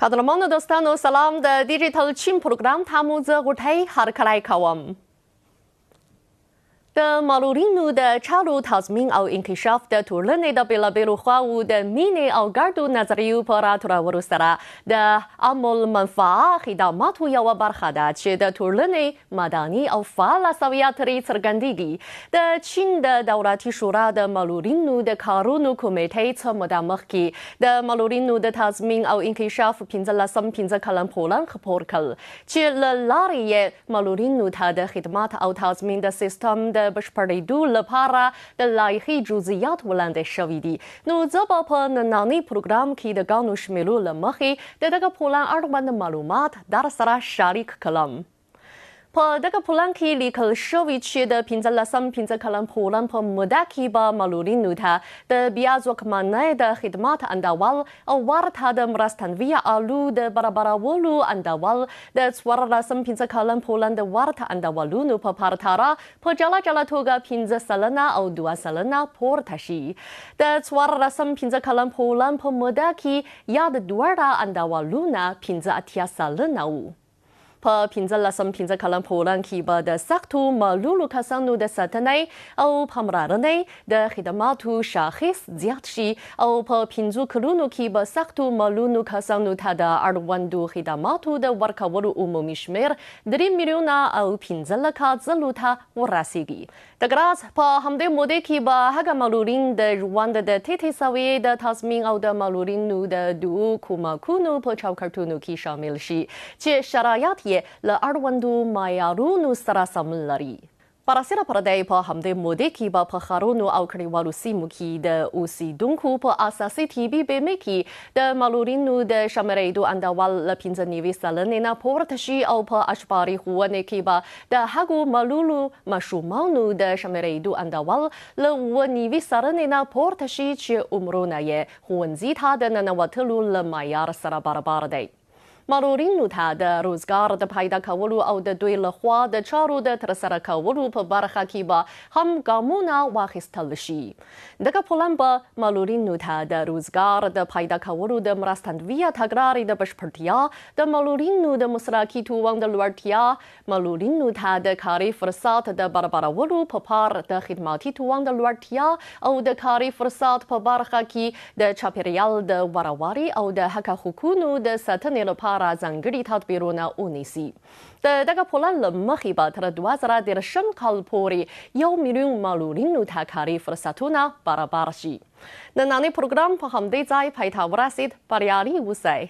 قدرمنو دوستانو سلام د ډیجیټل چین پروګرام تاسو زه غوټۍ هرکلی کوم د معلولینو د چارو تضمین او انکشاف د ټولنې د بېلابېلو خواوو د مینې او ګډو نظریو په راټولولو سره د عامه المنفعه خدماتو یوه برخه ده چې د ټولنې مدني او فعاله سویه ترې څرګندېږي د چین د دولتي شورا د معلولینو د کارونو کمیټې څخه موده مخکې د معلولینو د تضمین او انکشاف 15 کلن پلان خپور کړ چې له لارې یې معلولینو ته د خدمت او تضمین د سیسټم د بشپړېدو لپاره د لایحې جزئیات وړاندې شوي دي. نو زه به په ننني پروګرام کې د ګڼو شمیرو له مخې د دغه پلان اړوند معلومات در سره شریک کړم. په دغه پلان کې لیکل شوي چې د 15 کلن پلان په موده کې به معلولینو ته د بیا ځواکمنۍ د خدمات انډول او ورته د مرستندویه آلو د برابرولو انډول د 15 کلن پلان د ورته انډولونو په پرتله په جلا جلا توګه 15 سلنه او 2 سلنه پورته شي. د 15 کلن پلان په موده کې یا د دواړه انډولونه 15 سلنه وو. په 15 کلن پلان کې به د سختو معلولو کسانو د ساتنې او پاملرنې د خدماتو شاخص زیات شي او په 15 کلونو کې به سختو معلولو کسانو ته د اړوندو خدماتو د ورکولو عمومي شمیر 3 میلیونه او 15 لکه ځلو ته ورسیږي. د ګراز په همدې موده کې به هغه معلولین د ژوند د ټیټې سویې د تضمین او د معلولینو د دوو کومکونو په چوکاټونو کې شامل شي چې شرایط له اړوندو معیارونو سره سمون لري. پراسره پردی په همدې موده کې به په ښارونو او کلیوالو سیمو کې د اوسیدونکو په اساسي طبي بیمې کې د معلولینو د شمېرېدو انډول له 15 سلنې نه پورته شي او په اجباري ښوونې کې به د هغو معلولو ماشومانو د شمېرېدو انډول له 9 سلنې نه پورته شي چې عمرونه یې ښوونځي ته د ننوتلو له معیار سره برابر دی. معلولینو ته د روزګار د پیدا کولو او د دوی لخوا د چارو د ترسره کولو په برخه کې به هم ګامونه واخیستل شي. دغه پلان به معلولینو ته د روزګار د پیدا کولو د مرستندویه تګلارې د بشپړتیا، د معلولینو د مسلکي توان د لوړتیا، معلولینو ته د کاري فرصت د برابرولو په پار د خدماتي توان د لوړتیا او د کاري فرصت په برخه کې د چاپیریال د وروري او د حق حقوقو د ساتنې لپاره ځانګړي تدبیرونه ونیسي. د دغه پلان له مخې به تر 2030 کال پورې 1 میلیون معلولینو ته کاري فرصتونه برابر شي. نننی پروګرام په همدې ځای پای ته ورسید. بریالي اوسئ.